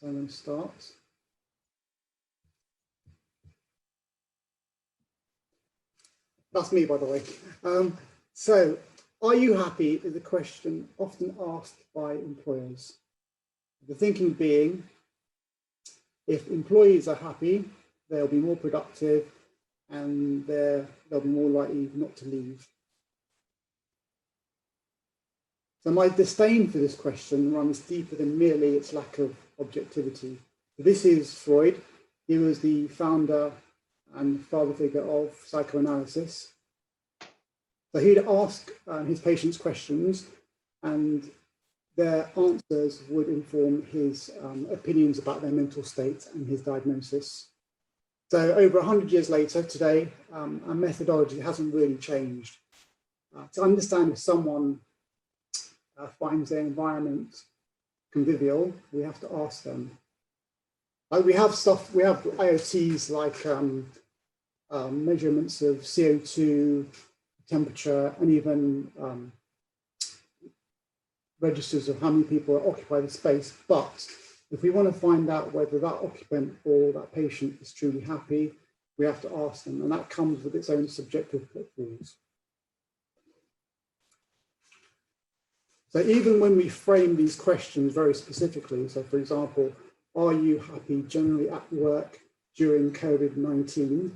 So I'm going to start. That's me, by the way. So, are you happy is a question often asked by employers. The thinking being, if employees are happy, they'll be more productive and they'll be more likely not to leave. So my disdain for this question runs deeper than merely its lack of objectivity. This is Freud. He was the founder and father figure of psychoanalysis. So he'd ask his patients questions, and their answers would inform his opinions about their mental state and his diagnosis. So over 100 years later, today, our methodology hasn't really changed. To understand if someone finds their environment convivial, we have to ask them. We have IoTs like measurements of CO2, temperature, and even registers of how many people occupy the space. But if we want to find out whether that occupant or that patient is truly happy, we have to ask them, and that comes with its own subjective pitfalls. So even when we frame these questions very specifically, so for example, are you happy generally at work during COVID-19?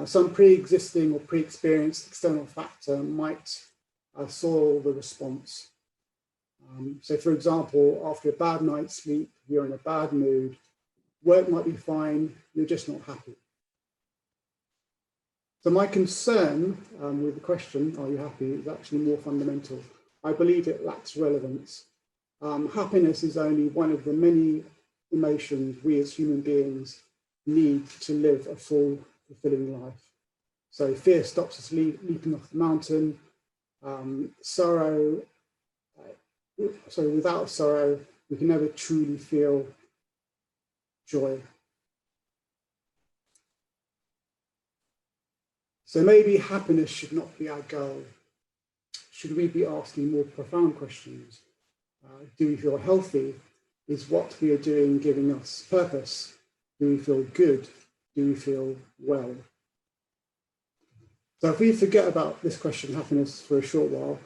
Some pre-existing or pre-experienced external factor might soil the response. So for example, after a bad night's sleep, you're in a bad mood, work might be fine, you're just not happy. So my concern with the question, are you happy, is actually more fundamental. I believe it lacks relevance. Happiness is only one of the many emotions we as human beings need to live a full, fulfilling life. So fear stops us leaping off the mountain. Without sorrow, we can never truly feel joy. So maybe happiness should not be our goal. Should we be asking more profound questions? Do we feel healthy? Is what we are doing giving us purpose? Do we feel good? Do we feel well? So if we forget about this question, happiness, for a short while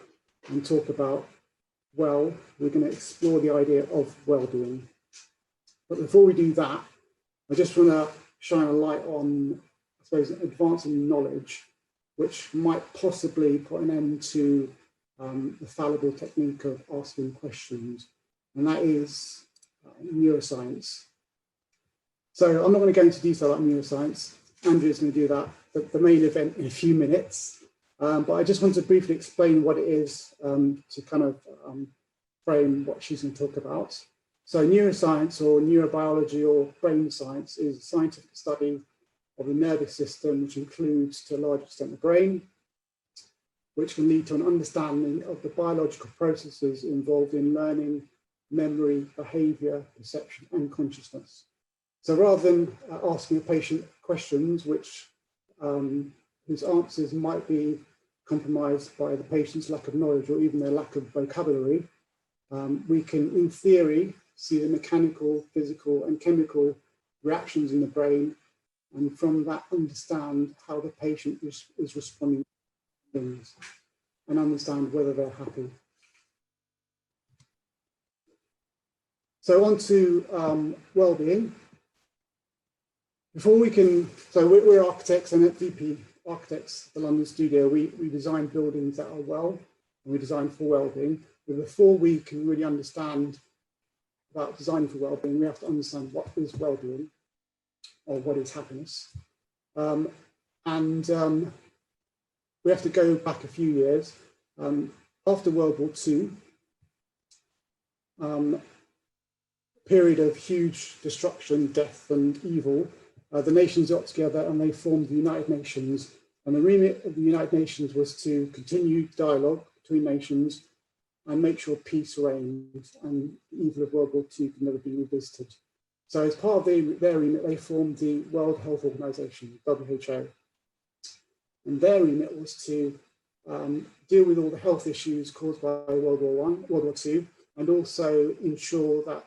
and talk about well, we're going to explore the idea of well-being. But before we do that, I just want to shine a light on, I suppose, advancing knowledge, which might possibly put an end to the fallible technique of asking questions, and that is neuroscience. So I'm not going to go into detail about neuroscience. Andrew's going to do that, the main event, in a few minutes. But I just want to briefly explain what it is to kind of frame what she's going to talk about. So neuroscience, or neurobiology, or brain science, is a scientific study of the nervous system, which includes, to a large extent, the brain, which can lead to an understanding of the biological processes involved in learning, memory, behavior, perception, and consciousness. So rather than asking a patient questions whose answers might be compromised by the patient's lack of knowledge or even their lack of vocabulary, we can, in theory, see the mechanical, physical, and chemical reactions in the brain, and from that understand how the patient is responding to things and understand whether they're happy. So on to well-being. Before we can, so we're architects, and at DPArchitects, the London studio, we design buildings that are well, and we design for well-being. But before we can really understand about designing for well-being, we have to understand what is well-being, or what is happiness. We have to go back a few years. After World War II, period of huge destruction, death, and evil, the nations got together and they formed the United Nations. And the remit of the United Nations was to continue dialogue between nations and make sure peace reigns and the evil of World War II can never be revisited. So as part of their remit, they formed the World Health Organization, WHO. And their remit was to deal with all the health issues caused by World War II, and also ensure that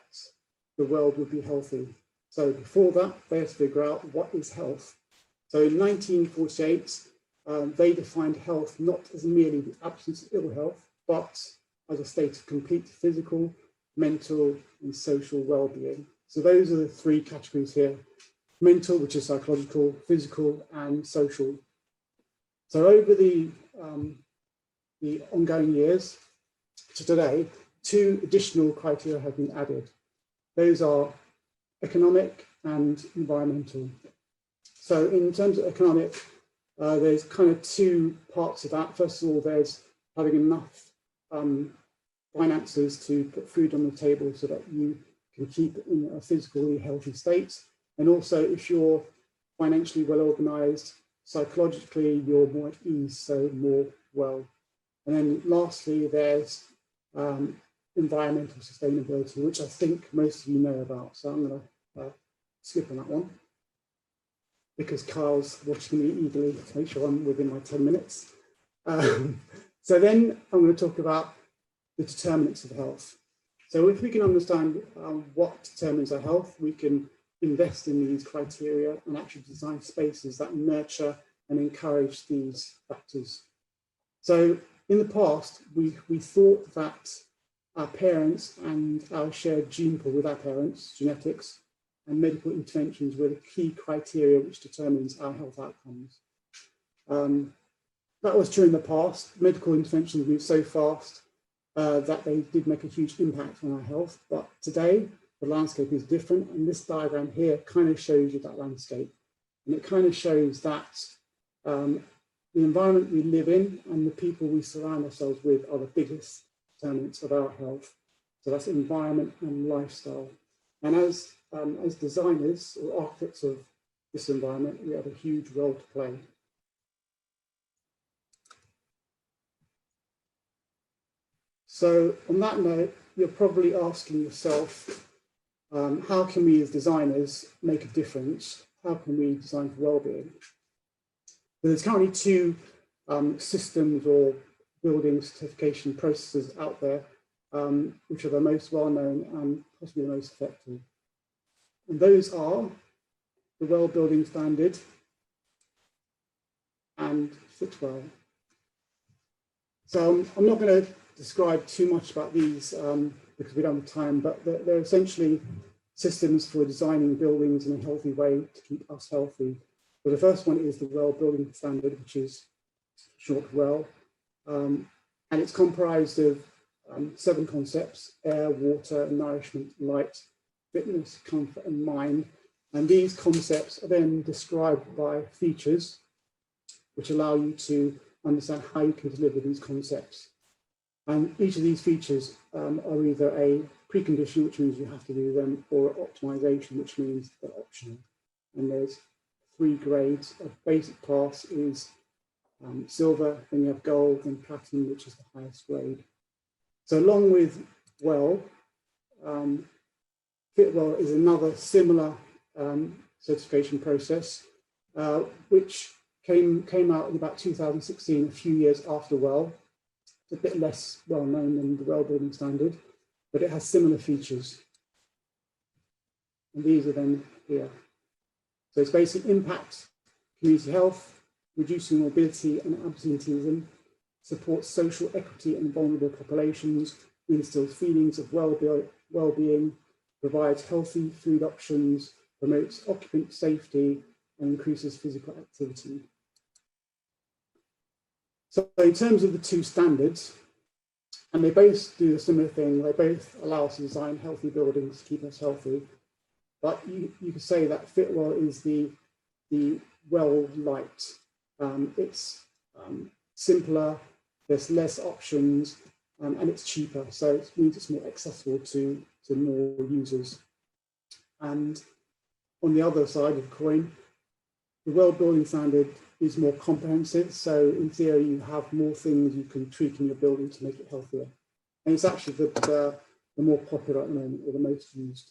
the world would be healthy. So before that, they had to figure out what is health. So in 1948, they defined health not as merely the absence of ill health, but as a state of complete physical, mental, and social well-being. So those are the three categories here: mental, which is psychological, physical, and social. So over the ongoing years to today, 2 additional criteria have been added. Those are economic and environmental. So in terms of economic, there's kind of 2 parts of that. First of all, there's having enough finances to put food on the table so that you can keep it in a physically healthy state. And also, if you're financially well organized, psychologically, you're more at ease, so more well. And then lastly, there's environmental sustainability, which I think most of you know about. So I'm going to skip on that one, because Kyle's watching me eagerly to make sure I'm within my 10 minutes. So then I'm going to talk about the determinants of health. So if we can understand what determines our health, we can invest in these criteria and actually design spaces that nurture and encourage these factors. So in the past, we thought that our parents and our shared gene pool with our parents, genetics, and medical interventions were the key criteria which determines our health outcomes. That was true in the past. Medical interventions moved so fast that they did make a huge impact on our health. But today, the landscape is different. And this diagram here kind of shows you that landscape. And it kind of shows that the environment we live in and the people we surround ourselves with are the biggest determinants of our health. So that's environment and lifestyle. And as designers or architects of this environment, we have a huge role to play. So on that note, you're probably asking yourself, how can we as designers make a difference? How can we design for well-being? Well, there's currently 2 systems or building certification processes out there, which are the most well-known and possibly the most effective. And those are the Well Building Standard and Fitwell. So I'm not going to describe too much about these because we don't have time, but they're essentially systems for designing buildings in a healthy way to keep us healthy. So the first one is the Well Building Standard, which is short WELL, and it's comprised of 7 concepts: air, water, nourishment, light, fitness, comfort, and mind. And these concepts are then described by features, which allow you to understand how you can deliver these concepts. And each of these features are either a precondition, which means you have to do them, or optimization, which means they're optional. And there's 3 grades. A basic class is silver, then you have gold, and platinum, which is the highest grade. So along with WELL, Fitwell is another similar certification process, which came out in about 2016, a few years after WELL. It's a bit less well known than the Well Building Standard, but it has similar features. And these are then here. So it's basic impact, community health, reducing morbidity and absenteeism, supports social equity and vulnerable populations, instills feelings of well-being, provides healthy food options, promotes occupant safety, and increases physical activity. So in terms of the 2 standards, and they both do a similar thing, they both allow us to design healthy buildings to keep us healthy. But you could say that Fitwell is the well light. It's simpler, there's less options, and it's cheaper. So it means it's more accessible to more users. And on the other side of the coin, the Well Building Standard is more comprehensive. So in theory, you have more things you can tweak in your building to make it healthier. And it's actually the more popular at the moment, or the most used.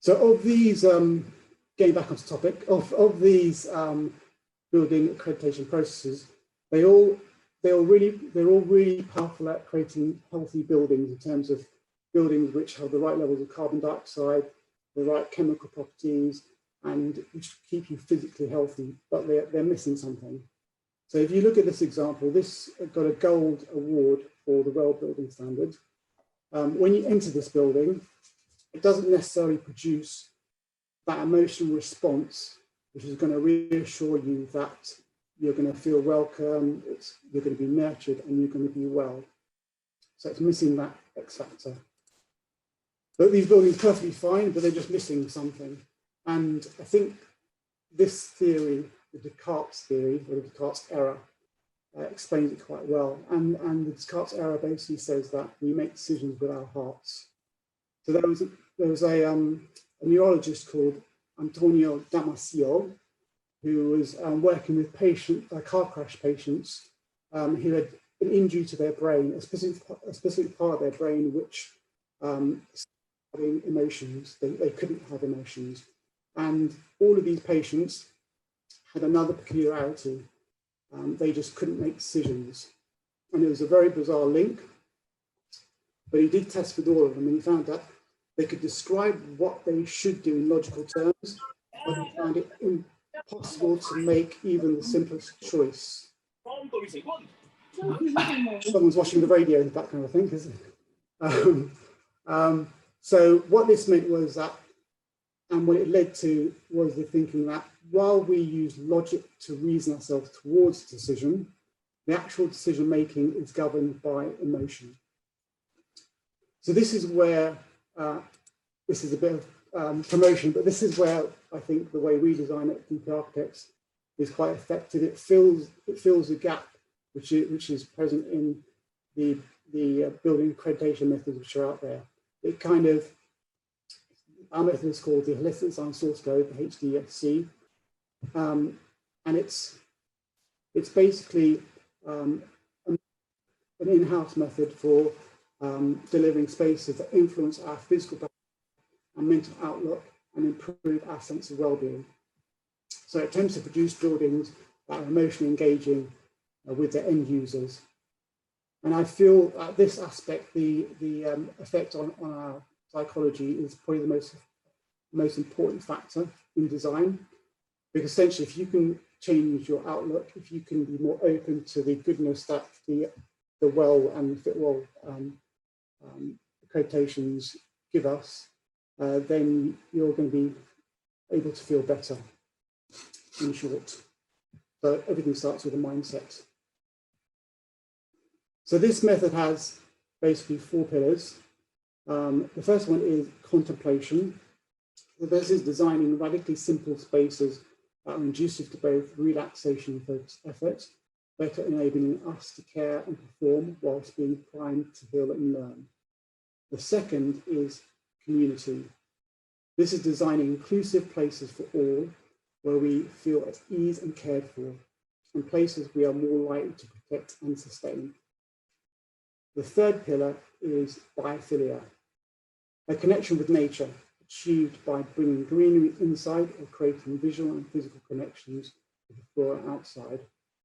So of these, getting back onto topic, of these building accreditation processes, they're all really powerful at creating healthy buildings in terms of buildings which have the right levels of carbon dioxide, the right chemical properties, and which keep you physically healthy, but they're missing something. So if you look at this example, this got a gold award for the WELL building standard. When you enter this building, it doesn't necessarily produce that emotional response, which is going to reassure you that you're going to feel welcome, you're going to be nurtured, and you're going to be well. So it's missing that X factor. But these buildings are perfectly fine, but they're just missing something. And I think this theory, the Descartes theory, or the Descartes error, explains it quite well. And the Descartes error basically says that we make decisions with our hearts. So there was a neurologist called Antonio Damasio, who was working with car crash patients who had an injury to their brain, a specific part of their brain which having emotions, they couldn't have emotions. And all of these patients had another peculiarity. They just couldn't make decisions. And it was a very bizarre link, but he did test with all of them, and he found that they could describe what they should do in logical terms, but he found it impossible to make even the simplest choice. Someone's watching the radio in the background, I think, isn't it? So what this meant was that, and what it led to was the thinking that while we use logic to reason ourselves towards a decision, the actual decision making is governed by emotion. So this is where, this is a bit of promotion, but this is where I think the way we design at DPArchitects is quite effective. It fills a gap which is present in the building accreditation methods which are out there. It kind of, our method is called the Holistic Design Source Code, the HDSC, and it's basically an in-house method for delivering spaces that influence our physical and mental outlook and improve our sense of well-being. So it attempts to produce buildings that are emotionally engaging with their end users. And I feel that this aspect, the effect on our psychology, is probably the most important factor in design, because essentially if you can change your outlook, if you can be more open to the goodness that the WELL and the Fitwell accreditations give us, then you're going to be able to feel better, in short. So everything starts with a mindset. So this method has basically 4 pillars. The first one is contemplation. This is designing radically simple spaces that are conducive to both relaxation and focused effort, better enabling us to care and perform whilst being primed to heal and learn. The second is community. This is designing inclusive places for all, where we feel at ease and cared for, and places we are more likely to protect and sustain. The third pillar is biophilia, a connection with nature achieved by bringing greenery inside or creating visual and physical connections with the flora outside,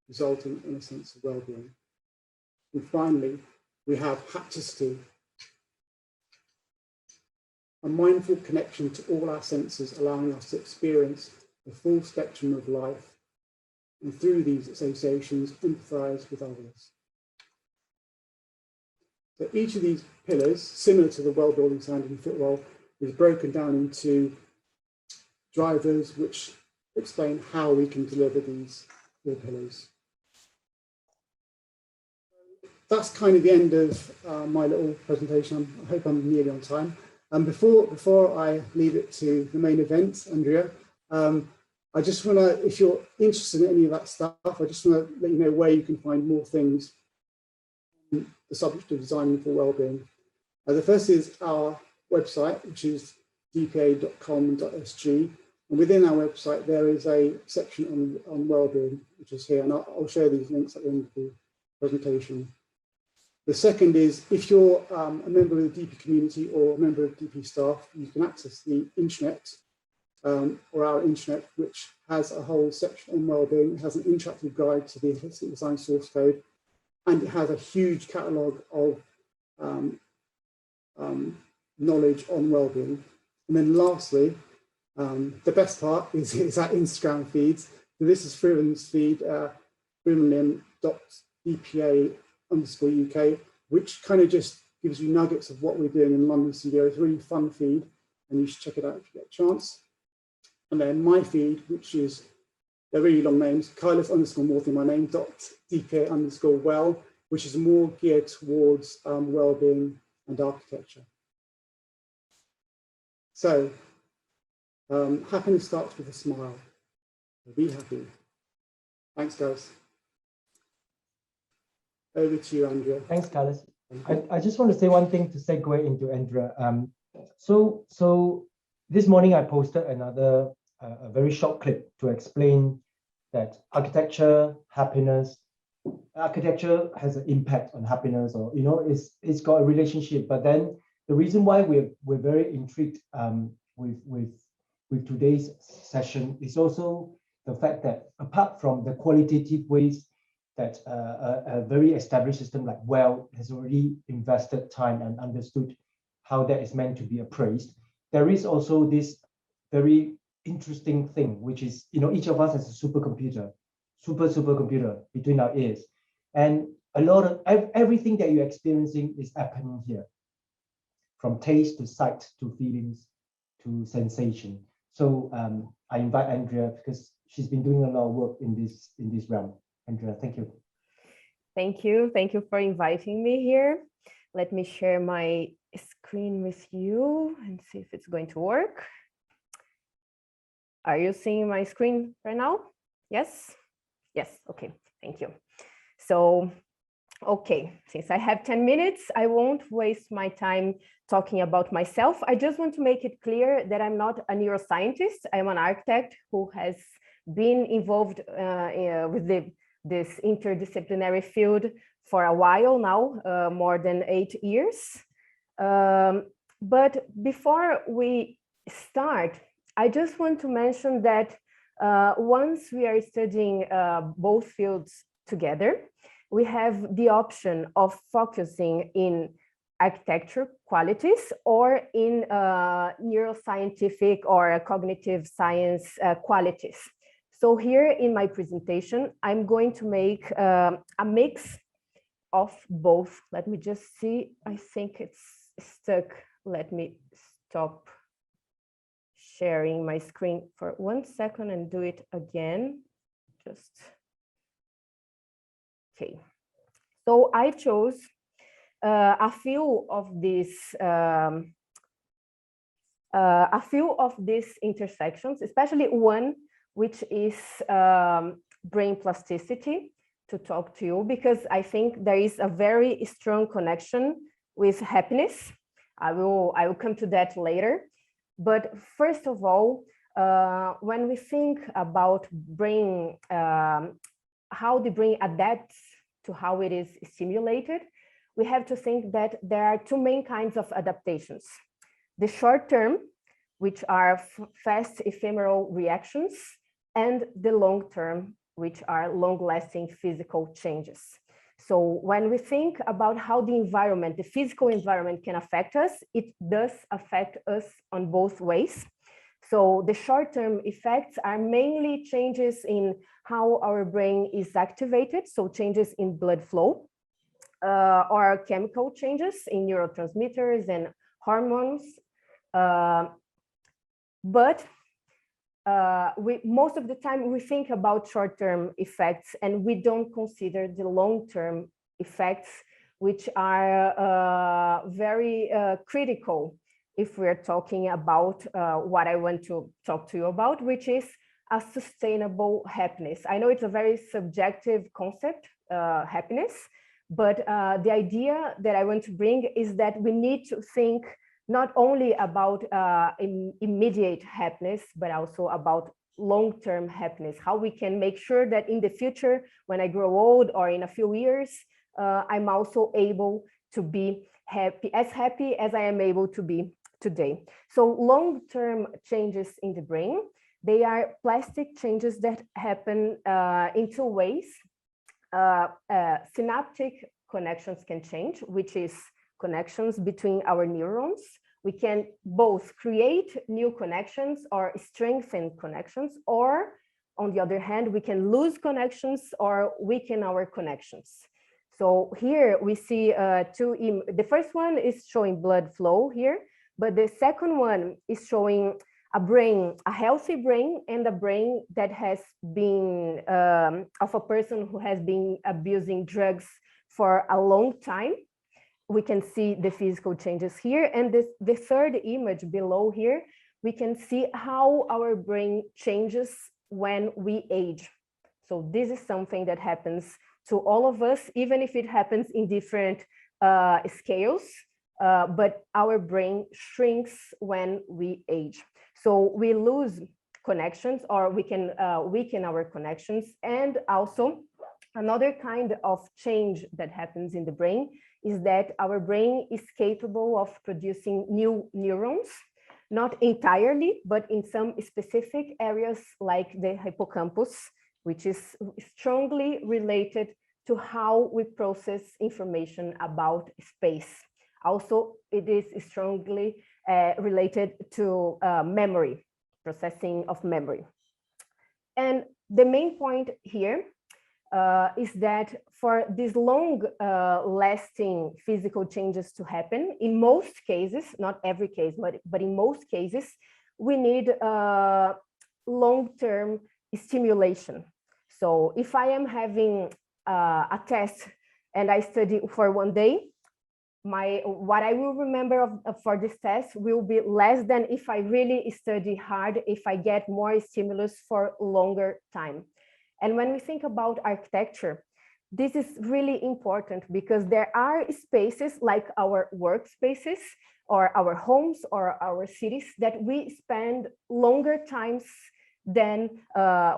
resulting in a sense of well-being. And finally, we have hapticity, a mindful connection to all our senses, allowing us to experience the full spectrum of life, and through these associations, empathize with others. So each of these pillars, similar to the WELL building standard in Fitwell, is broken down into drivers which explain how we can deliver these 4 pillars. That's kind of the end of my little presentation. I hope I'm nearly on time. Before I leave it to the main event, Andrea, I just want to, if you're interested in any of that stuff, I just want to let you know where you can find more things on the subject of designing for wellbeing. The first is our website, which is dpa.com.sg. And within our website, there is a section on wellbeing, which is here. And I'll share these links at the end of the presentation. The second is, if you're a member of the DP community or a member of DP staff, you can access the intranet, or our intranet, which has a whole section on wellbeing. It has an interactive guide to the Holistic Design source code, and it has a huge catalogue of knowledge on well-being. And then lastly, the best part is our Instagram feeds. So this is Fruitland's feed, fruitland.dpa_UK, which kind of just gives you nuggets of what we're doing in London studio. It's a really fun feed, and you should check it out if you get a chance. And then my feed, which is, they're really long names, Kailas_Morthy, my name, .dpa_well, which is more geared towards well-being and architecture. So, happiness starts with a smile. Be happy. Thanks, guys. Over to you, Andrea. Thanks, Carlos. I just want to say one thing to segue into Andrea. So this morning I posted another a very short clip to explain that architecture has an impact on happiness, or it's got a relationship. But then the reason why we're very intrigued with today's session is also the fact that apart from the qualitative ways that a very established system like WELL has already invested time and understood how that is meant to be appraised, there is also this very interesting thing, which is, each of us has a supercomputer between our ears. And a lot of everything that you're experiencing is happening here, from taste to sight to feelings to sensation. So I invite Andrea, because she's been doing a lot of work in this realm. Andrea, thank you. Thank you. Thank you for inviting me here. Let me share my screen with you and see if it's going to work. Are you seeing my screen right now? Yes? Yes. Okay. Thank you. So, okay, since I have 10 minutes, I won't waste my time talking about myself. I just want to make it clear that I'm not a neuroscientist. I'm an architect who has been involved with this interdisciplinary field for a while now, more than 8 years. But before we start, I just want to mention that once we are studying both fields together, we have the option of focusing in architecture qualities or in neuroscientific or cognitive science qualities. So here in my presentation, I'm going to make a mix of both. Let me just see. I think it's stuck. Let me stop sharing my screen for 1 second and do it again. Okay. So I chose a few of these intersections, especially one which is brain plasticity, to talk to you, because I think there is a very strong connection with happiness. I will come to that later. But first of all, when we think about brain, how the brain adapts to how it is stimulated, we have to think that there are two main kinds of adaptations. The short term, which are fast ephemeral reactions, and the long term, which are long-lasting physical changes. So when we think about how the environment, the physical environment can affect us, it does affect us on both ways. So the short-term effects are mainly changes in how our brain is activated, so changes in blood flow, or chemical changes in neurotransmitters and hormones. But most of the time we think about short-term effects and we don't consider the long-term effects, which are very critical if we're talking about what I want to talk to you about, which is a sustainable happiness. I know it's a very subjective concept, happiness, but the idea that I want to bring is that we need to think not only about immediate happiness, but also about long-term happiness, how we can make sure that in the future, when I grow old or in a few years, I'm also able to be happy as I am able to be today. So long-term changes in the brain, they are plastic changes that happen in two ways. Synaptic connections can change, which is connections between our neurons. We can both create new connections or strengthen connections, or on the other hand, we can lose connections or weaken our connections. So here we see the first one is showing blood flow here, but the second one is showing a brain, a healthy brain, and a brain that has been of a person who has been abusing drugs for a long time. We can see the physical changes here. And the third image below here, we can see how our brain changes when we age. So this is something that happens to all of us, even if it happens in different scales, but our brain shrinks when we age. So we lose connections, or we can weaken our connections. And also another kind of change that happens in the brain is that our brain is capable of producing new neurons, not entirely, but in some specific areas like the hippocampus, which is strongly related to how we process information about space. Also, it is strongly related to memory, processing of memory. And the main point here is that for these long lasting physical changes to happen, in most cases, not every case, but in most cases, we need long-term stimulation. So if I am having a test and I study for one day, what I will remember for this test will be less than if I really study hard, if I get more stimulus for longer time. And when we think about architecture, this is really important because there are spaces like our workspaces or our homes or our cities that we spend longer times than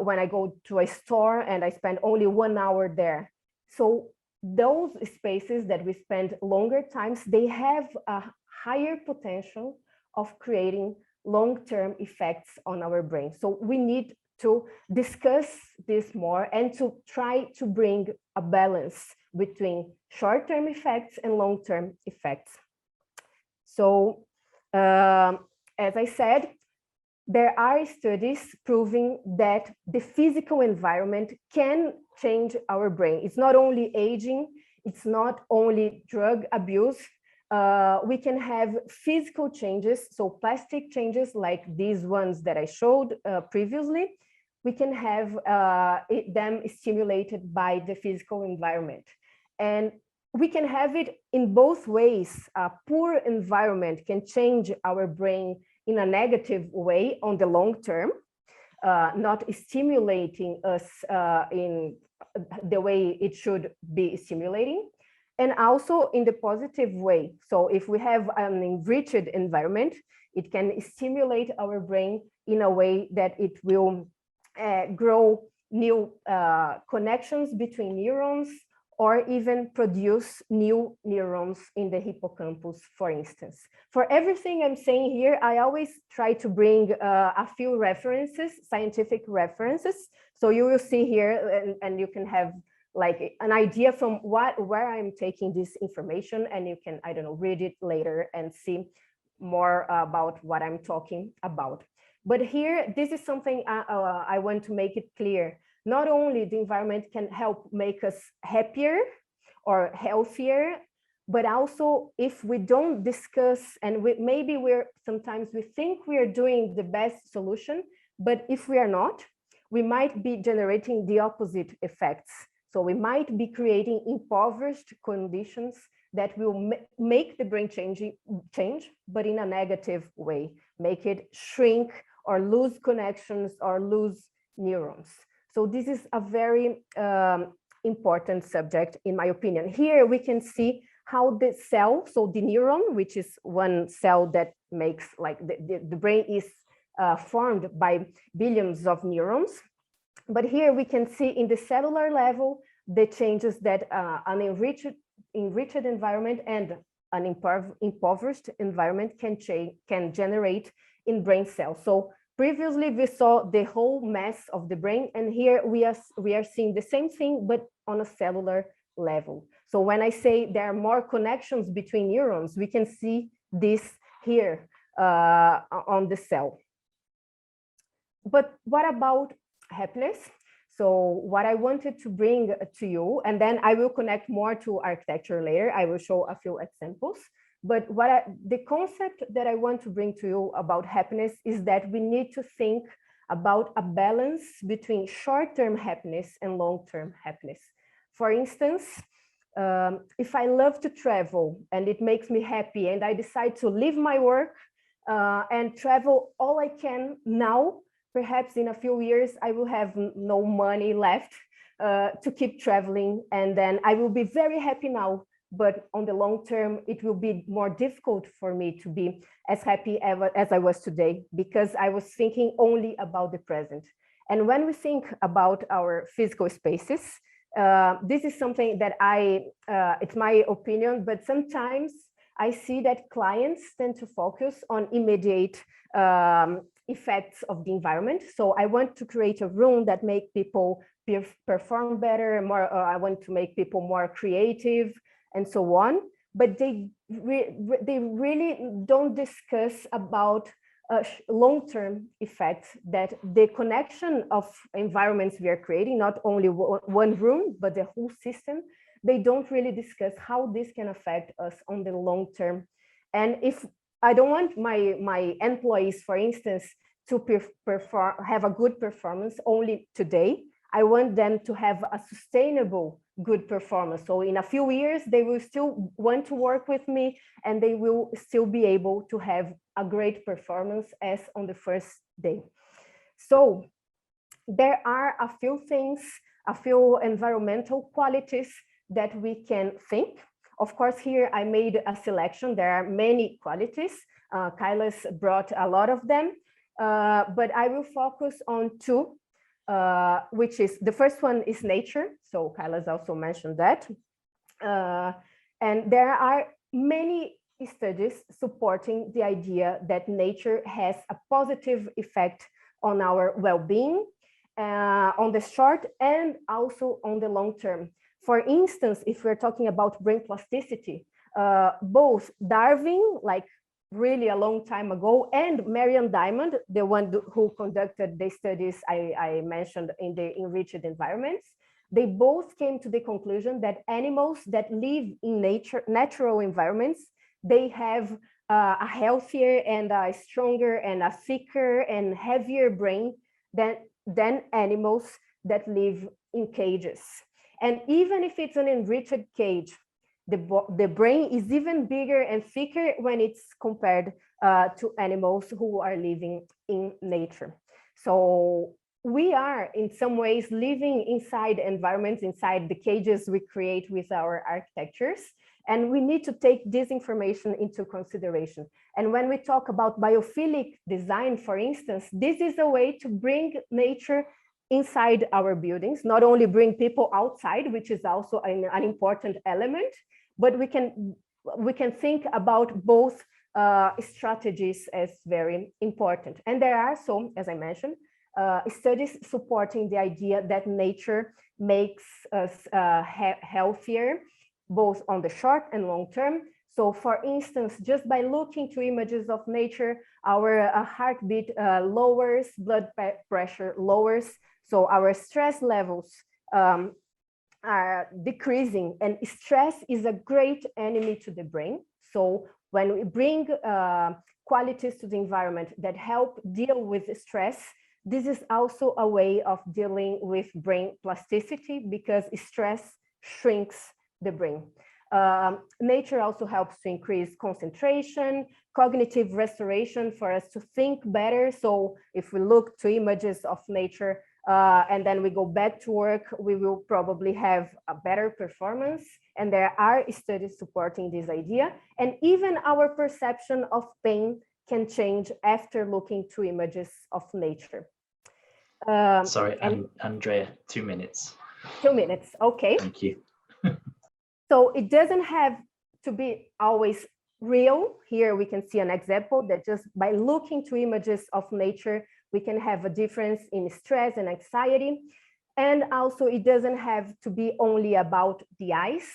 when I go to a store and I spend only 1 hour there. So those spaces that we spend longer times, they have a higher potential of creating long-term effects on our brain. So we need to discuss this more and to try to bring a balance between short-term effects and long-term effects. So as I said, there are studies proving that the physical environment can change our brain. It's not only aging, it's not only drug abuse. We can have physical changes, so plastic changes like these ones that I showed previously. We can have them stimulated by the physical environment. And we can have it in both ways. A poor environment can change our brain in a negative way on the long term, not stimulating us in the way it should be stimulating, and also in the positive way. So if we have an enriched environment, it can stimulate our brain in a way that it will grow new connections between neurons, or even produce new neurons in the hippocampus, for instance. For everything I'm saying here, I always try to bring a few references, scientific references. So you will see here, and you can have like an idea from where I'm taking this information, and you can, I don't know, read it later and see more about what I'm talking about. But here, this is something I want to make it clear. Not only the environment can help make us happier or healthier, but also if we don't discuss, and maybe sometimes we think we are doing the best solution, but if we are not, we might be generating the opposite effects. So we might be creating impoverished conditions that will make the brain change, but in a negative way, make it shrink or lose connections or lose neurons. So this is a very important subject, in my opinion. Here we can see how the cell, so the neuron, which is one cell that makes, like the brain is formed by billions of neurons. But here we can see in the cellular level, the changes that an enriched environment and an impoverished environment can generate in brain cells. So previously, we saw the whole mass of the brain, and here we are seeing the same thing, but on a cellular level. So when I say there are more connections between neurons, we can see this here on the cell. But what about happiness? So what I wanted to bring to you, and then I will connect more to architecture later. I will show a few examples. But the concept that I want to bring to you about happiness is that we need to think about a balance between short-term happiness and long-term happiness. For instance, if I love to travel and it makes me happy and I decide to leave my work and travel all I can now, perhaps in a few years, I will have no money left to keep traveling. And then I will be very happy now. But on the long term, it will be more difficult for me to be as happy as I was today, because I was thinking only about the present. And when we think about our physical spaces, this is something that it's my opinion, but sometimes I see that clients tend to focus on immediate effects of the environment. So I want to create a room that make people perform better, I want to make people more creative, and so on. But they really don't discuss about long-term effects, that the connection of environments we are creating, not only one room, but the whole system, they don't really discuss how this can affect us on the long term. And if I don't want my employees, for instance, to have a good performance only today, I want them to have a sustainable good performance. So in a few years, they will still want to work with me and they will still be able to have a great performance as on the first day. So there are a few things, a few environmental qualities that we can think. Of course, here I made a selection. There are many qualities. Kailas brought a lot of them, but I will focus on two. Which is, the first one is nature. So Kailas also mentioned that. And there are many studies supporting the idea that nature has a positive effect on our well-being, on the short and also on the long term. For instance, if we're talking about brain plasticity, both Darwin, like really a long time ago, and Marian Diamond, the one who conducted the studies I mentioned in the enriched environments, they both came to the conclusion that animals that live in natural environments, they have a healthier and a stronger and a thicker and heavier brain than animals that live in cages. And even if it's an enriched cage, the brain is even bigger and thicker when it's compared to animals who are living in nature. So we are in some ways living inside environments, inside the cages we create with our architectures. And we need to take this information into consideration. And when we talk about biophilic design, for instance, this is a way to bring nature inside our buildings, not only bring people outside, which is also an important element, but we can think about both strategies as very important. And there are some, as I mentioned, studies supporting the idea that nature makes us healthier, both on the short and long term. So for instance, just by looking to images of nature, our heartbeat lowers, blood pressure lowers, so our stress levels are decreasing, and stress is a great enemy to the brain. So when we bring qualities to the environment that help deal with stress, this is also a way of dealing with brain plasticity, because stress shrinks the brain. Nature also helps to increase concentration, cognitive restoration, for us to think better. So if we look to images of nature and then we go back to work, we will probably have a better performance. And there are studies supporting this idea. And even our perception of pain can change after looking to images of nature. Sorry, Andrea, 2 minutes. 2 minutes, okay. Thank you. So it doesn't have to be always real. Here we can see an example that just by looking to images of nature, we can have a difference in stress and anxiety. And also it doesn't have to be only about the eyes.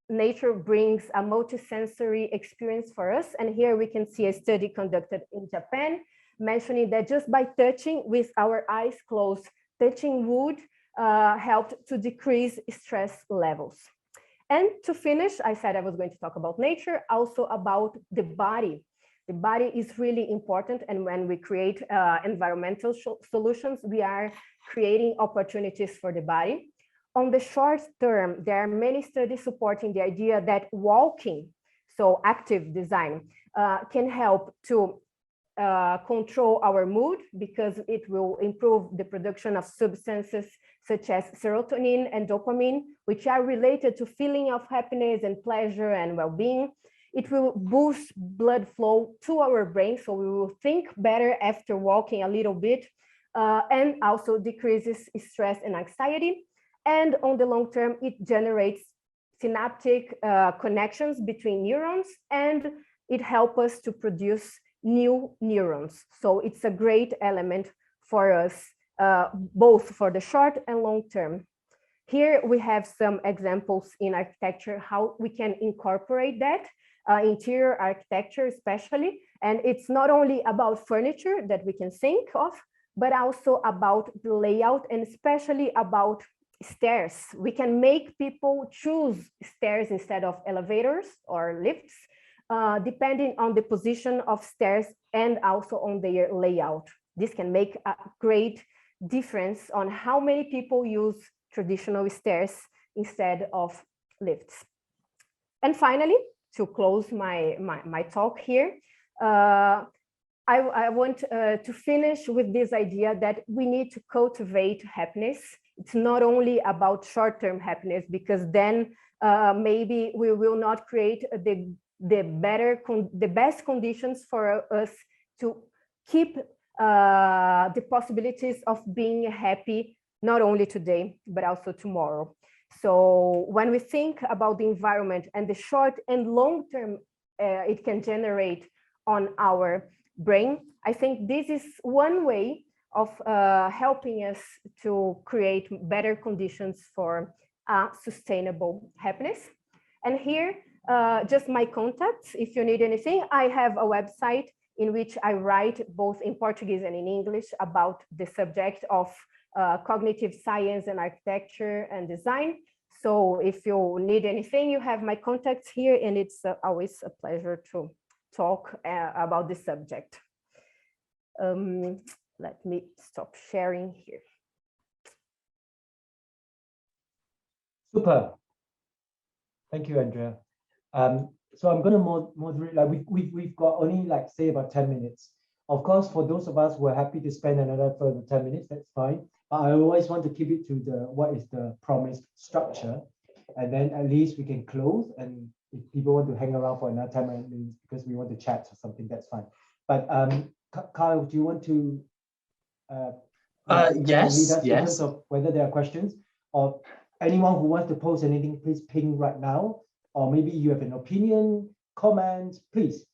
nature brings a multisensory experience for us. And here we can see a study conducted in Japan, mentioning that just by touching with our eyes closed, touching wood helped to decrease stress levels. And to finish, I said I was going to talk about nature, also about the body. The body is really important. And when we create environmental solutions, we are creating opportunities for the body. On the short term, there are many studies supporting the idea that walking, so active design, can help to control our mood, because it will improve the production of substances such as serotonin and dopamine, which are related to feeling of happiness and pleasure and well-being. It will boost blood flow to our brain, so we will think better after walking a little bit, and also decreases stress and anxiety. And on the long term, it generates synaptic connections between neurons, and it helps us to produce new neurons. So it's a great element for us, both for the short and long term. Here we have some examples in architecture, how we can incorporate that, interior architecture especially. And it's not only about furniture that we can think of, but also about the layout, and especially about stairs. We can make people choose stairs instead of elevators or lifts, depending on the position of stairs and also on their layout. This can make a great difference on how many people use traditional stairs instead of lifts. And finally, to close my talk here, I want to finish with this idea that we need to cultivate happiness. It's not only about short-term happiness, because then maybe we will not create the best conditions for us to keep the possibilities of being happy, not only today, but also tomorrow. So when we think about the environment and the short and long term it can generate on our brain, I think this is one way of helping us to create better conditions for sustainable happiness. And here, just my contacts. If you need anything, I have a website in which I write both in Portuguese and in English about the subject of cognitive science and architecture and design. So if you need anything, you have my contacts here, and it's always a pleasure to talk about this subject. Let me stop sharing here. Super. Thank you, Andrea. So I'm going to moderate. Like we've got only like say about 10 minutes. Of course, for those of us who are happy to spend another further 10 minutes, that's fine. But I always want to keep it to what is the promised structure, and then at least we can close. And if people want to hang around for another 10 minutes because we want to chat or something, that's fine. But Kyle, do you want to yes, in terms of whether there are questions, or anyone who wants to post anything, please ping right now, or maybe you have an opinion, comment, please.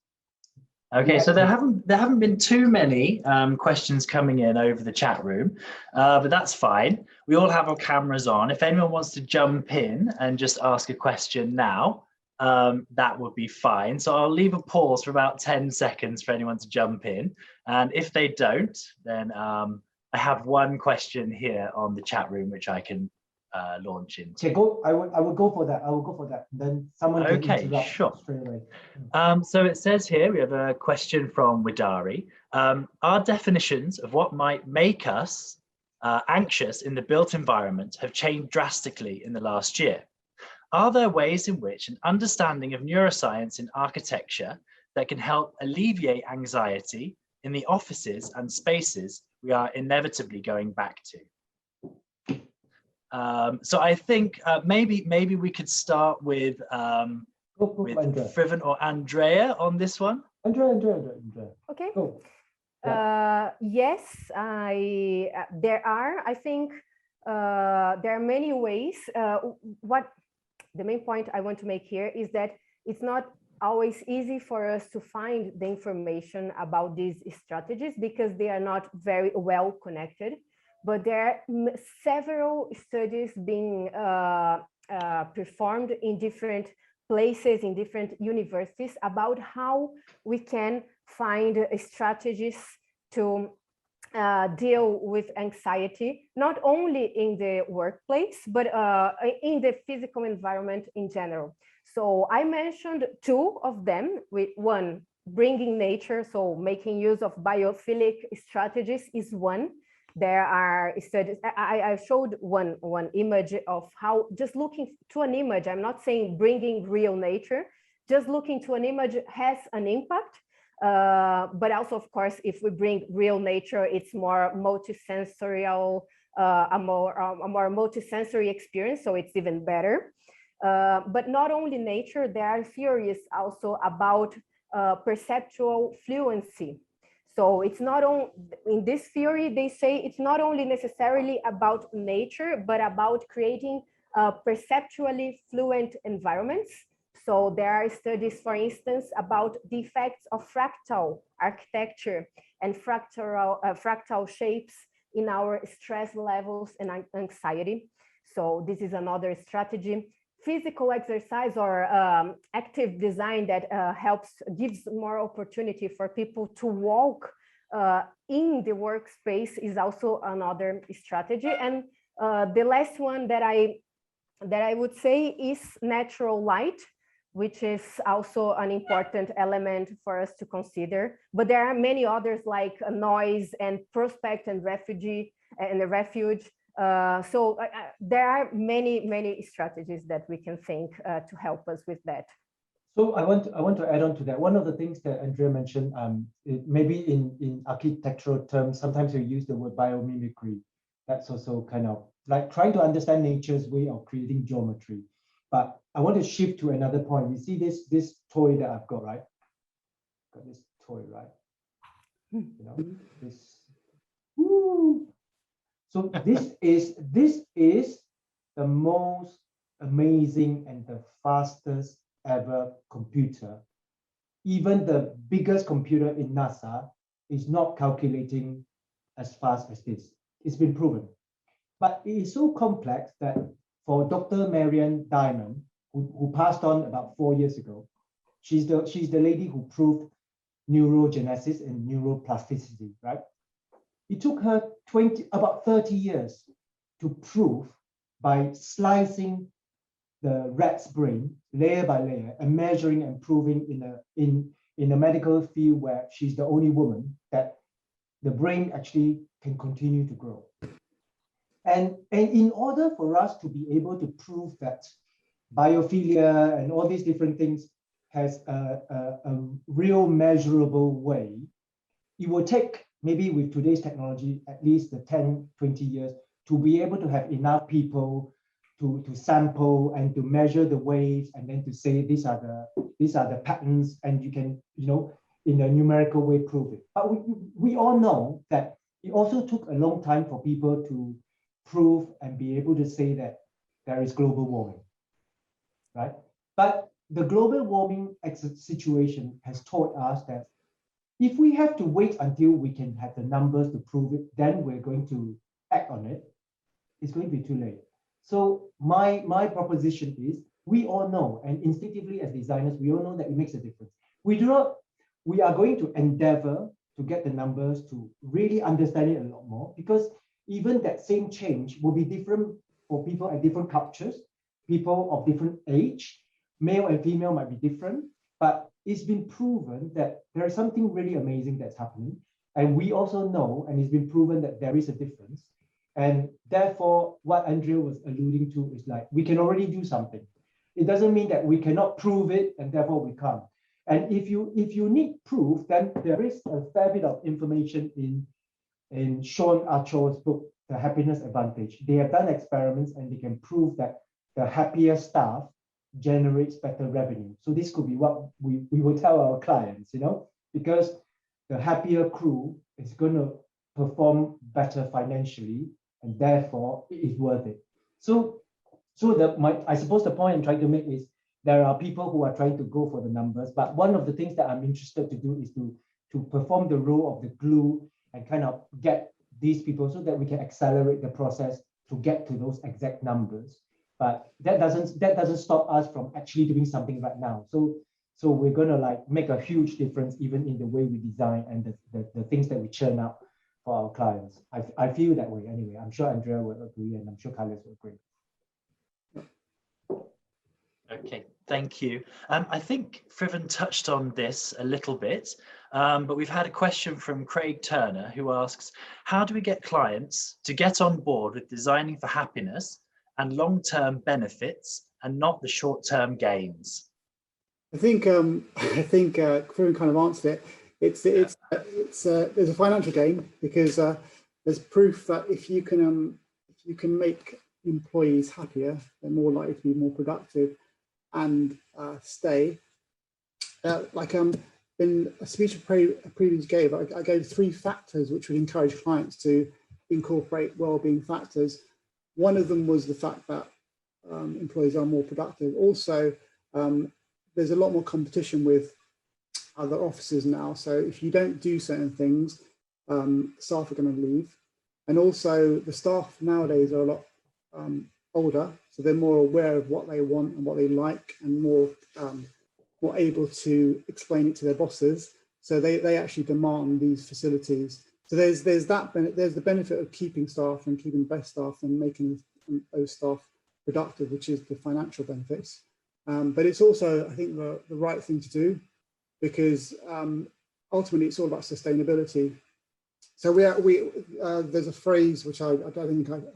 Okay, so there haven't been too many questions coming in over the chat room, but that's fine. We all have our cameras on. If anyone wants to jump in and just ask a question now, that would be fine. So I'll leave a pause for about 10 seconds for anyone to jump in. And if they don't, then I have one question here on the chat room, which I can launch into. Okay, I would go for that. I will go for that. Then someone can interrupt straight away. So it says here, we have a question from Widari. Our definitions of what might make us anxious in the built environment have changed drastically in the last year. Are there ways in which an understanding of neuroscience in architecture that can help alleviate anxiety in the offices and spaces we are inevitably going back to? So I think maybe we could start with Friven or Andrea on this one. Andrea. Okay. Go. Yes, there are. I think there are many ways. What the main point I want to make here is that it's not always easy for us to find the information about these strategies because they are not very well connected. But there are several studies being performed in different places, in different universities, about how we can find strategies to deal with anxiety, not only in the workplace, but in the physical environment in general. So I mentioned two of them, with one, bringing nature, so making use of biophilic strategies is one. There are studies, I showed one image of how just looking to an image, I'm not saying bringing real nature, just looking to an image has an impact. But also, of course, if we bring real nature, it's more multisensorial, a more multisensory experience, so it's even better. But not only nature, there are theories also about perceptual fluency. So it's not only, in this theory, they say it's not only necessarily about nature, but about creating perceptually fluent environments. So there are studies, for instance, about the effects of fractal architecture and fractal shapes in our stress levels and anxiety. So this is another strategy. Physical exercise or active design that gives more opportunity for people to walk in the workspace is also another strategy. And the last one that I would say is natural light, which is also an important element for us to consider. But there are many others like noise and prospect and refuge. So there are many strategies that we can think to help us with that. So I want to add on to that. One of the things that Andrea mentioned, maybe in architectural terms, sometimes we use the word biomimicry. That's also kind of like trying to understand nature's way of creating geometry. But I want to shift to another point. You see this toy that I've got, right? Got this toy, right? You know, this. Woo. So this is the most amazing and the fastest ever computer. Even the biggest computer in NASA is not calculating as fast as this. It's been proven. But it is so complex that for Dr. Marianne Diamond, who passed on about 4 years ago, she's the lady who proved neurogenesis and neuroplasticity, right? It took her about 30 years to prove by slicing the rat's brain layer by layer and measuring and proving in a medical field where she's the only woman that the brain actually can continue to grow. And in order for us to be able to prove that biophilia and all these different things has a real measurable way, it will take maybe with today's technology, at least the 10, 20 years to be able to have enough people to sample and to measure the waves and then to say these are the patterns and you can, you know, in a numerical way prove it. But we all know that it also took a long time for people to prove and be able to say that there is global warming, right? But the global warming situation has taught us that if we have to wait until we can have the numbers to prove it, then we're going to act on it. It's going to be too late. So my proposition is, we all know, and instinctively as designers, we all know that it makes a difference. We are going to endeavor to get the numbers to really understand it a lot more, because even that same change will be different for people at different cultures, people of different age, male and female might be different, but it's been proven that there is something really amazing that's happening. And we also know, and it's been proven that there is a difference. And therefore, what Andrea was alluding to is like, we can already do something. It doesn't mean that we cannot prove it and therefore we can't. And if you need proof, then there is a fair bit of information in Sean Archer's book, The Happiness Advantage. They have done experiments and they can prove that the happier staff generates better revenue. So this could be what we will tell our clients, you know, because the happier crew is going to perform better financially and therefore it is worth it. So I suppose the point I'm trying to make is there are people who are trying to go for the numbers, but one of the things that I'm interested to do is to perform the role of the glue and kind of get these people so that we can accelerate the process to get to those exact numbers. but that doesn't stop us from actually doing something right now. So we're going to like make a huge difference even in the way we design and the things that we churn out for our clients. I feel that way anyway. I'm sure Andrea will agree, and I'm sure Carlos will agree. Okay, thank you. I think Friven touched on this a little bit, but we've had a question from Craig Turner who asks, how do we get clients to get on board with designing for happiness and long-term benefits and not the short-term gains? I think Friven kind of answered it. There's a financial gain because there's proof that if you can make employees happier, they're more likely to be more productive and stay. In a speech I previously gave, I gave 3 factors which would encourage clients to incorporate well-being factors. One of them was the fact that employees are more productive. Also, there's a lot more competition with other offices now. So if you don't do certain things, staff are going to leave. And also the staff nowadays are a lot older, so they're more aware of what they want and what they like, and more able to explain it to their bosses. So they actually demand these facilities. So there's the benefit of keeping staff and keeping the best staff and making those staff productive, which is the financial benefits. But it's also, I think, the right thing to do, because ultimately it's all about sustainability. So there's a phrase which I'm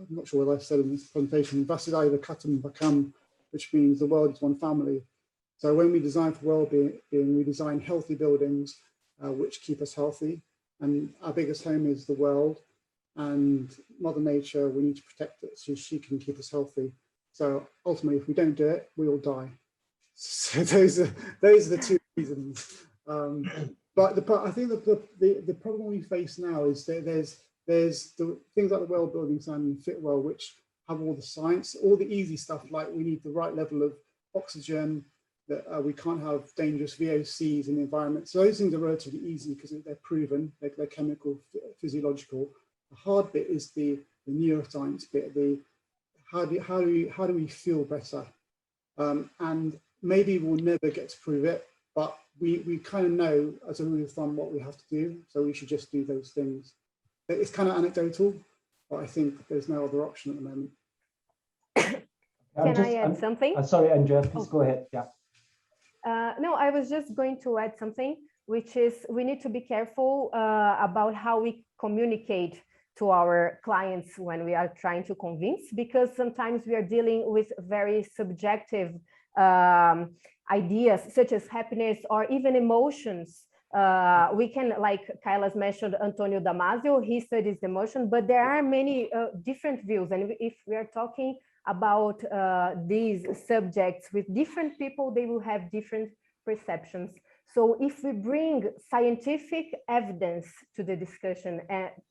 not sure whether I said in this presentation, Vasidai Vakatam Vakam, which means the world is one family. So when we design for well-being, we design healthy buildings which keep us healthy. And our biggest home is the world, and Mother Nature, we need to protect it so she can keep us healthy. So ultimately, if we don't do it, we all die. So those are the 2 reasons. But I think the problem we face now is that there's the things like the well-building design and Fitwell, which have all the science, all the easy stuff, like we need the right level of oxygen, that we can't have dangerous VOCs in the environment. So those things are relatively easy because they're proven, they're chemical, physiological. The hard bit is the neuroscience bit, how do we feel better? And maybe we'll never get to prove it, but we kind of know as a rule of thumb what we have to do, so we should just do those things. It's kind of anecdotal, but I think there's no other option at the moment. Can I add something? Sorry, Andrea, please go ahead. Yeah. No, I was just going to add something, which is we need to be careful about how we communicate to our clients when we are trying to convince, because sometimes we are dealing with very subjective ideas such as happiness or even emotions. We can, like Kailas mentioned, Antonio Damasio, he studies emotion, but there are many different views. And if we are talking about these subjects with different people, they will have different perceptions. So if we bring scientific evidence to the discussion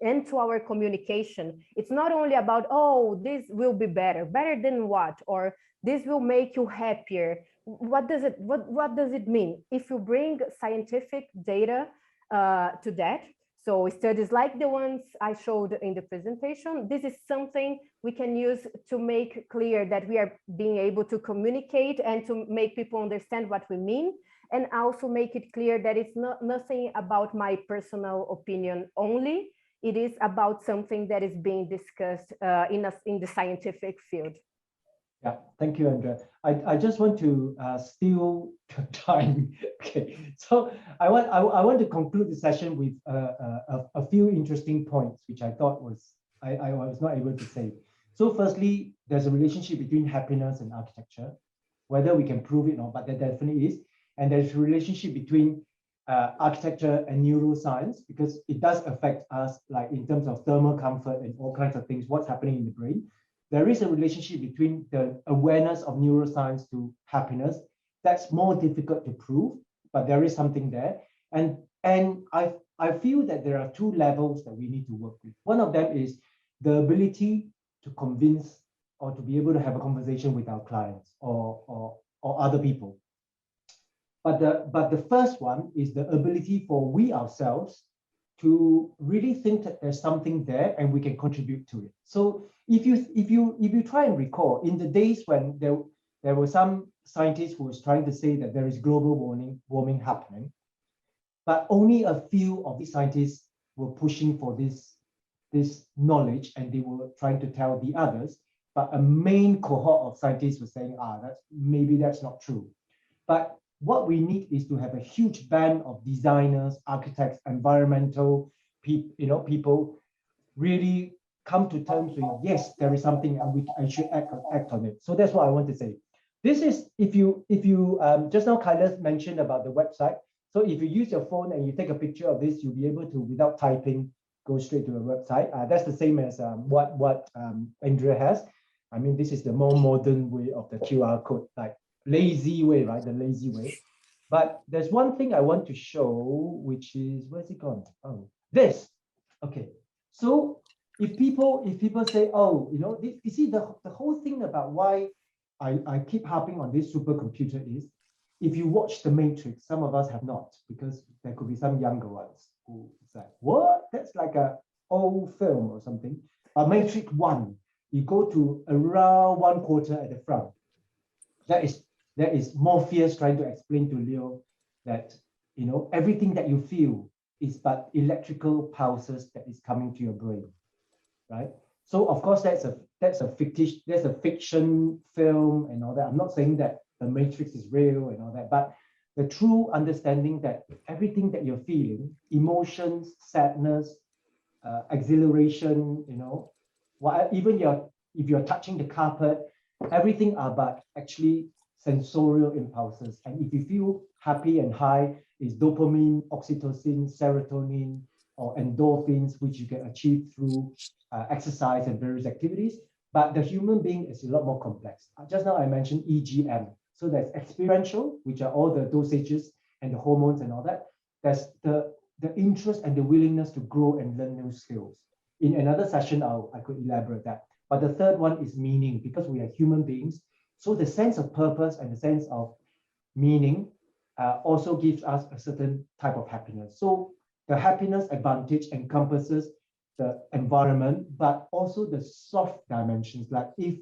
and to our communication, it's not only about, oh, this will be better than what, or this will make you happier. What does it mean? If you bring scientific data to that, so studies like the ones I showed in the presentation, this is something we can use to make clear that we are being able to communicate and to make people understand what we mean, and also make it clear that it's nothing about my personal opinion only. It is about something that is being discussed in the scientific field. Yeah, thank you, Andrea. I just want to steal time. Okay, so I want to conclude the session with a few interesting points, which I thought I was not able to say. So firstly, there's a relationship between happiness and architecture, whether we can prove it or not, but there definitely is. And there's a relationship between architecture and neuroscience, because it does affect us, like in terms of thermal comfort and all kinds of things, what's happening in the brain. There is a relationship between the awareness of neuroscience to happiness. That's more difficult to prove, but there is something there. And I feel that there are 2 levels that we need to work with. One of them is the ability to convince or to be able to have a conversation with our clients or other people. But the first one is the ability for we ourselves to really think that there's something there and we can contribute to it. So if you try and recall, in the days when there were some scientists who was trying to say that there is global warming happening, but only a few of these scientists were pushing for this knowledge, and they were trying to tell the others. But a main cohort of scientists were saying, that's not true. But what we need is to have a huge band of designers, architects, environmental people really come to terms with, yes, there is something and I should act on it. So that's what I want to say. This is, if you just now Kailash mentioned about the website. So if you use your phone and you take a picture of this, you'll be able to, without typing, go straight to the website. That's the same as what Andrea has. I mean, this is the more modern way of the QR code, like lazy way, right? The lazy way. But there's one thing I want to show, which is, where's it gone? Oh, this. Okay. So if people say, oh, you see the whole thing about why I keep harping on this supercomputer is, if you watch The Matrix, some of us have not, because there could be some younger ones who say, what? That's like a old film or something. But Matrix 1, you go to around 1/4 at the front. That is Morpheus trying to explain to Leo that everything that you feel is but electrical pulses that is coming to your brain, right? So of course that's a fiction film and all that. I'm not saying that the Matrix is real and all that, but the true understanding that everything that you're feeling, emotions, sadness, exhilaration, even if you're touching the carpet, everything are but actually sensorial impulses. And if you feel happy and high, it's dopamine, oxytocin, serotonin, or endorphins, which you can achieve through exercise and various activities. But the human being is a lot more complex. Just now I mentioned EGM. So there's experiential, which are all the dosages and the hormones and all that. There's the interest and the willingness to grow and learn new skills. In another session, I could elaborate that. But the third one is meaning, because we are human beings. So the sense of purpose and the sense of meaning also gives us a certain type of happiness. So the happiness advantage encompasses the environment, but also the soft dimensions. Like if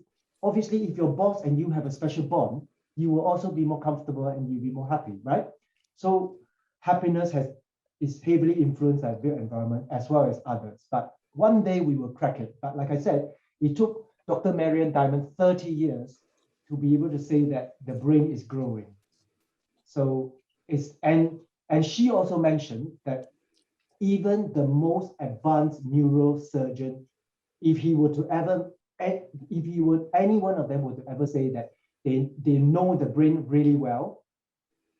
your boss and you have a special bond, you will also be more comfortable and you'll be more happy, right? So happiness is heavily influenced by built environment as well as others. But one day we will crack it. But like I said, it took Dr. Marian Diamond 30 years to be able to say that the brain is growing. So and she also mentioned that even the most advanced neurosurgeon, if any one of them were to ever say that they know the brain really well,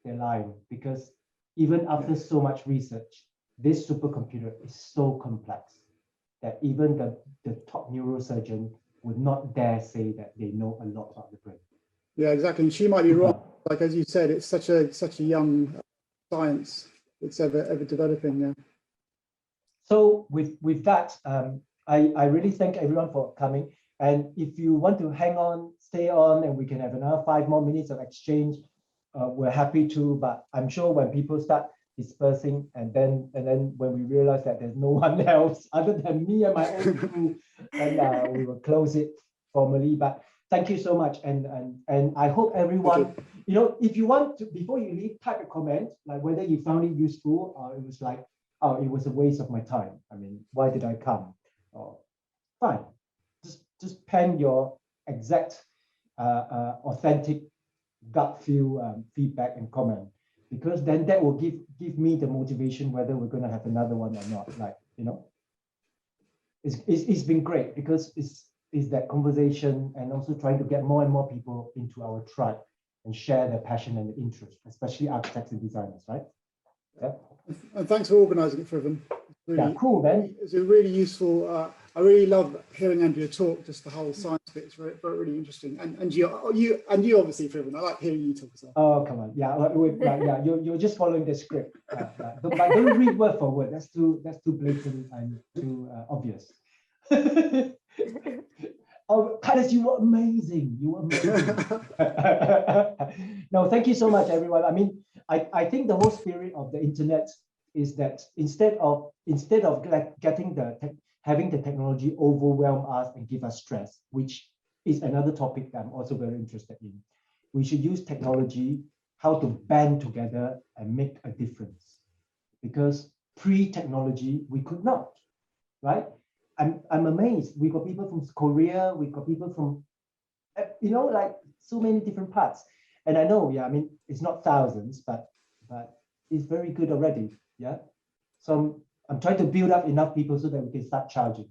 they're lying, because even after so much research, this supercomputer is so complex that even the top neurosurgeon would not dare say that they know a lot about the brain. Yeah, exactly. And she might be wrong. Like as you said, it's such a young science. It's ever developing. Yeah. So with that, I really thank everyone for coming. And if you want to hang on, stay on, and we can have another 5 more minutes of exchange, we're happy to. But I'm sure when people start dispersing, and then when we realize that there's no one else other than me and my own crew, then we will close it formally. But thank you so much, and I hope everyone, if you want to, before you leave, type a comment like whether you found it useful or it was like, oh, it was a waste of my time. I mean, why did I come? Or fine, just pen your exact authentic gut feel feedback and comment, because then that will give me the motivation whether we're going to have another one or not. Like, it's been great because it's that conversation, and also trying to get more and more people into our tribe and share their passion and interest, especially architects and designers, right? Yeah. And thanks for organising it for them. Really, yeah, cool, man. It's a really useful. I really love hearing Andrea talk. Just the whole science bit is really interesting. And you obviously, Friven. I like hearing you talk as well. Oh, come on, yeah, you're just following the script. Don't read word for word. That's too blatant and too obvious. Oh, Kailash, you were amazing. You were amazing. No, thank you so much, everyone. I mean, I think the whole spirit of the internet is that instead of like having the technology overwhelm us and give us stress, which is another topic that I'm also very interested in. We should use technology, how to band together and make a difference. Because pre-technology, we could not, right? I'm amazed. We got people from Korea, we got people from, like so many different parts. And I know, yeah, I mean, it's not thousands, but it's very good already, yeah? So I'm trying to build up enough people so that we can start charging.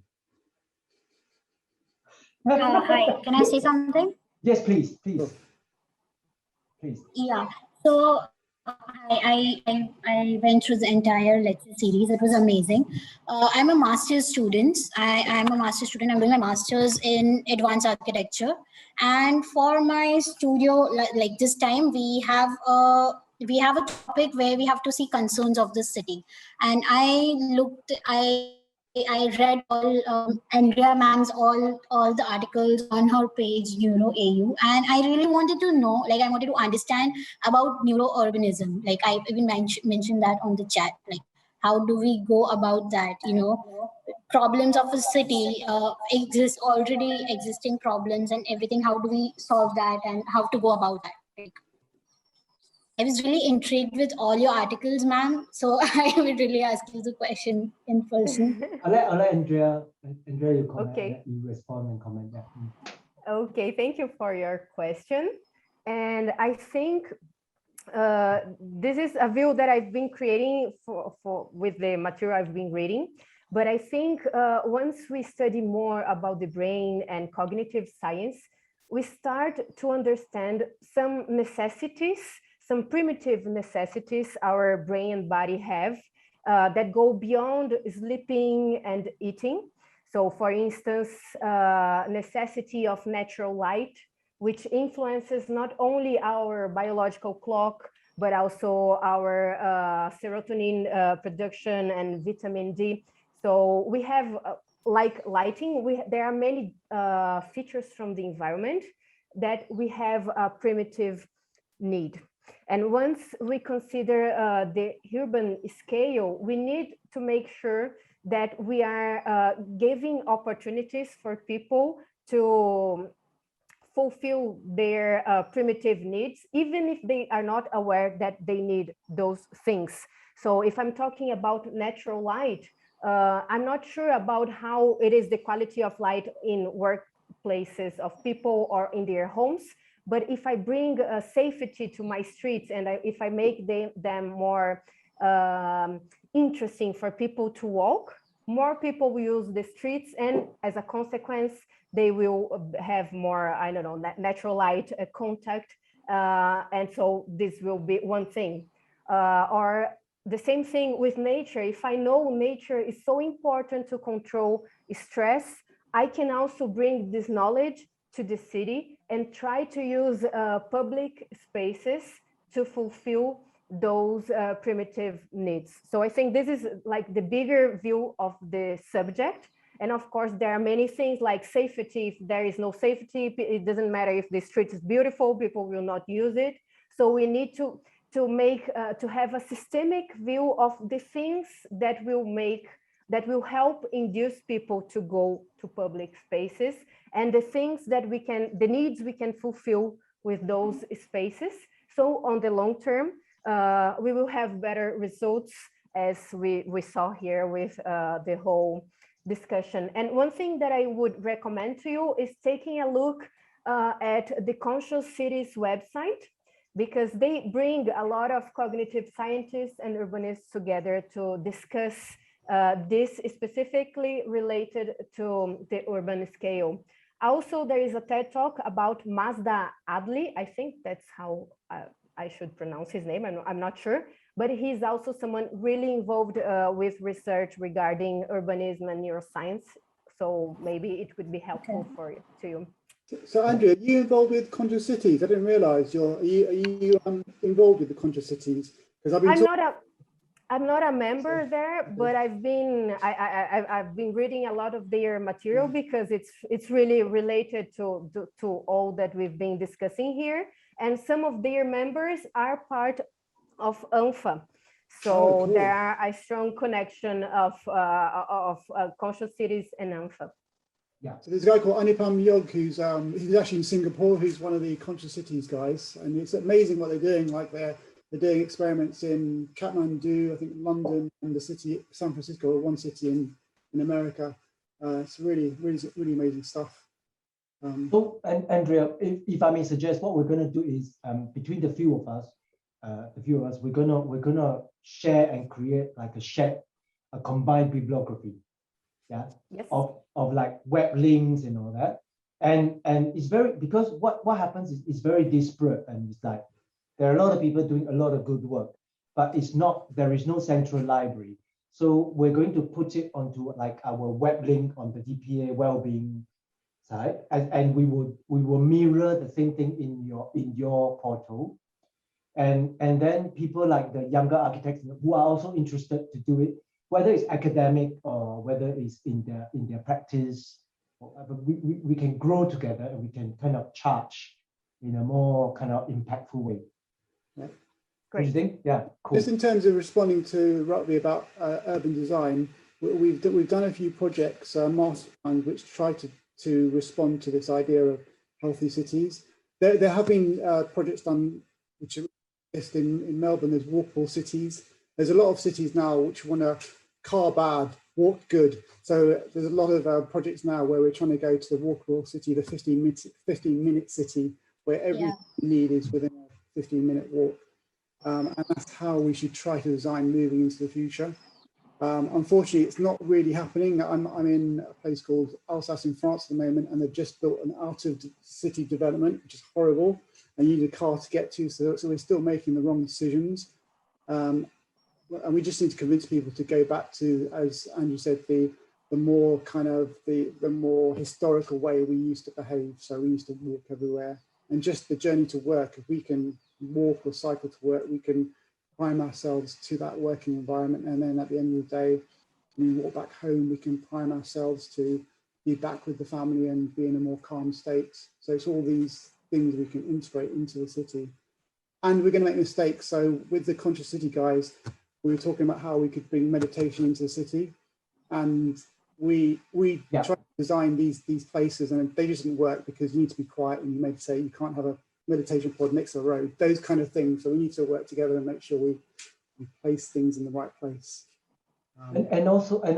Hi, can I say something? Yes, please. Yeah. So I went through the entire lecture series. It was amazing. I'm a master's student. I'm a master's student. I'm doing my master's in advanced architecture. And for my studio, like this time, we have a topic where we have to see concerns of the city. And I read all Andrea ma'am's all the articles on her page, NeuroAU, and I really wanted to know, like I wanted to understand about neurourbanism. Like I even mentioned that on the chat. Like how do we go about that? Problems of a city exist already existing problems and everything. How do we solve that and how to go about that? Like, I was really intrigued with all your articles, ma'am. So I would really ask you the question in person. I'll let Andrea you comment. Okay. You respond and comment. Yeah. Okay, thank you for your question. And I think this is a view that I've been creating with the material I've been reading. But I think once we study more about the brain and cognitive science, we start to understand some necessities, some primitive necessities our brain and body have that go beyond sleeping and eating. So for instance, necessity of natural light, which influences not only our biological clock, but also our serotonin production and vitamin D. So we have, like lighting, there are many features from the environment that we have a primitive need. And once we consider the urban scale, we need to make sure that we are giving opportunities for people to fulfill their primitive needs, even if they are not aware that they need those things. So if I'm talking about natural light, I'm not sure about how it is the quality of light in workplaces of people or in their homes. But if I bring safety to my streets and if I make them more interesting for people to walk, more people will use the streets, and as a consequence, they will have more, I don't know, natural light contact. And so this will be one thing. Or the same thing with nature. If I know nature is so important to control stress, I can also bring this knowledge to the city and try to use public spaces to fulfill those primitive needs. So I think this is like the bigger view of the subject. And of course, there are many things like safety. If there is no safety, it doesn't matter if the street is beautiful, people will not use it. So we need to have a systemic view of the things that will help induce people to go to public spaces, and the things that the needs we can fulfill with those spaces. So on the long term, we will have better results, as we saw here with the whole discussion. And one thing that I would recommend to you is taking a look at the Conscious Cities website, because they bring a lot of cognitive scientists and urbanists together to discuss this specifically related to the urban scale. Also, there is a TED Talk about Mazda Adli. I think that's how I should pronounce his name. I'm not sure, but he's also someone really involved with research regarding urbanism and neuroscience. So maybe it could be helpful to you. So Andrea, are you involved with Conscious Cities? I didn't realize are you involved with the Conscious Cities? Because I'm not a member there, but I've been reading a lot of their material because it's really related to all that we've been discussing here. And some of their members are part of UNFA. So cool. there are a strong connection of conscious cities and NAMFA. Yeah. So there's a guy called Anupam Yog who's actually in Singapore, who's one of the conscious cities guys, and it's amazing what they're doing. Like they're doing experiments in Kathmandu, I think London, and the city San Francisco, or one city in America. It's really amazing stuff. So, and Andrea, if I may suggest, what we're going to do is between the few of us, we're gonna share and create like a combined bibliography, yeah, Yes. of like web links and all that, and it's very, because what happens is it's very disparate, and it's like there are a lot of people doing a lot of good work, but there is no central library. So we're going to put it onto like our web link on the DPA well-being side, and we will mirror the same thing in your portal, and then people like the younger architects who are also interested to do it, whether it's academic or whether it's in their practice, we can grow together and we can kind of charge in a more kind of impactful way. Yeah. What do you think? Yeah, cool. Just in terms of responding to Rugby about urban design, we've done a few projects, masterminds, which try to respond to this idea of healthy cities. There have been projects done which are based in Melbourne. There's walkable cities. There's a lot of cities now which want to car bad, walk good. So there's a lot of projects now where we're trying to go to the walkable city, the 15-minute city, where every need is within a 15-minute walk. And that's how we should try to design moving into the future. Unfortunately, it's not really happening. I'm in a place called Alsace in France at the moment, and they've just built an out-of-city development, which is horrible, and you need a car to get to, so we're still making the wrong decisions. And we just need to convince people to go back to, as Andrew said, the more kind of the more historical way we used to behave. So we used to walk everywhere, and just the journey to work. If we can walk or cycle to work, we can prime ourselves to that working environment, and then at the end of the day, when we walk back home, we can prime ourselves to be back with the family and be in a more calm state. So it's all these things we can integrate into the city, and we're going to make mistakes. So with the conscious city guys, we were talking about how we could bring meditation into the city, and we try to design these places, and they just didn't work because you need to be quiet, and you may say you can't have a meditation pod next to the road, those kind of things. So we need to work together and make sure we place things in the right place. And also, I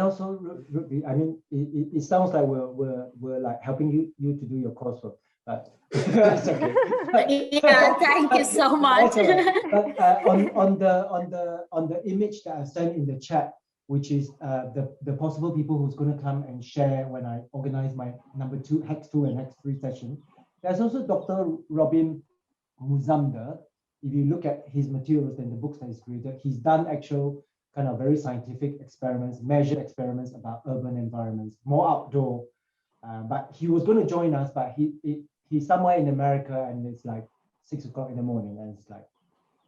mean, it sounds like we're like helping you to do your coursework, but that's okay. Yeah, thank you so much. But on the image that I sent in the chat, which is the possible people who's going to come and share when I organize my number 2 Hex 2 and Hex 3 session. There's also Dr. Robin Muzamdar. If you look at his materials and the books that he's created, he's done actual kind of very scientific experiments, measured experiments about urban environments, more outdoor. But he was going to join us, but he's somewhere in America, and it's like 6 o'clock in the morning, and it's like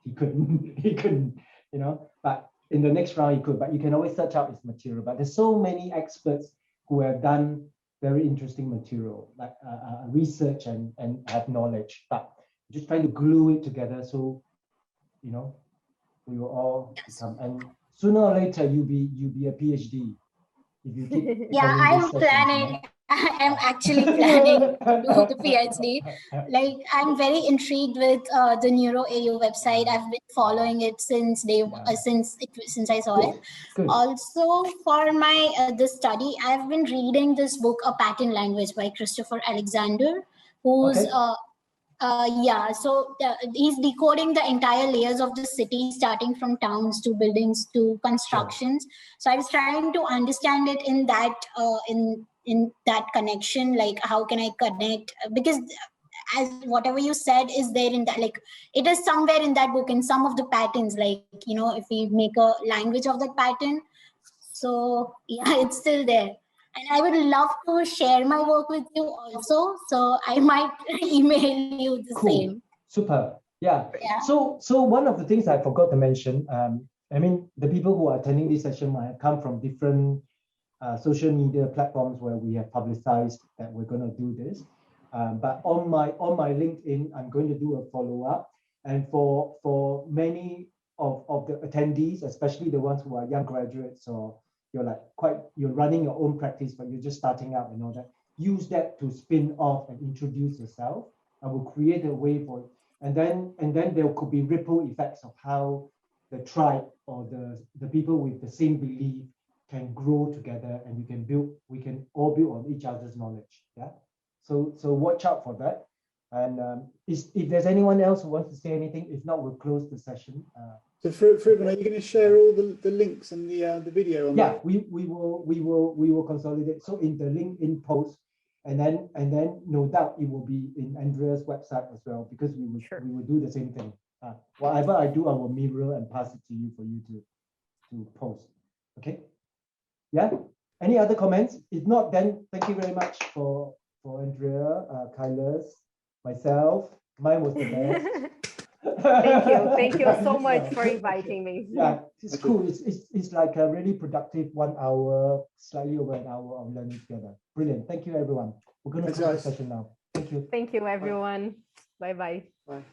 he couldn't, you know. But in the next round he could. But you can always search out his material. But there's so many experts who have done very interesting material, like research and have knowledge, but just trying to glue it together so, you know, we will all become, and sooner or later you'll be a PhD if you keep Yeah, I'm planning. I'm actually planning to do the PhD. Like, I'm very intrigued with the NeuroAU website. I've been following it since since I saw it. Good. Also, for my the study, I've been reading this book, A Pattern Language by Christopher Alexander, who's so he's decoding the entire layers of the city, starting from towns to buildings to constructions. So I was trying to understand it in that in that connection, like how can I connect, because as whatever you said is there in that, like it is somewhere in that book in some of the patterns, like, you know, if we make a language of that pattern. So yeah, it's still there. And I would love to share my work with you also. So I might email you the same. Super. Yeah. So one of the things I forgot to mention, I mean, the people who are attending this session might have come from different social media platforms where we have publicized that we're going to do this. But on my LinkedIn, I'm going to do a follow-up. And for many of the attendees, especially the ones who are young graduates, or you're running your own practice, but you're just starting out and all that. Use that to spin off and introduce yourself, and we'll create a way for it. And then there could be ripple effects of how the tribe or the people with the same belief can grow together, and we can all build on each other's knowledge. Yeah. So watch out for that. And if there's anyone else who wants to say anything, if not, we'll close the session. So for everyone, are you going to share all the links and the video on yeah, that? we will consolidate. So in the LinkedIn post, and then no doubt it will be in Andrea's website as well, because we will do the same thing. Whatever I do, I will mirror and pass it to you for you to post. Okay. Yeah. Any other comments? If not, then thank you very much for Andrea, Kailas, myself. Mine was the best. Thank you so much for inviting me. Yeah, it's cool. It's like a really productive 1 hour, slightly over an hour of learning together. Brilliant. Thank you, everyone. We're going to close the session now. Thank you. Thank you, everyone. Bye-bye. Bye.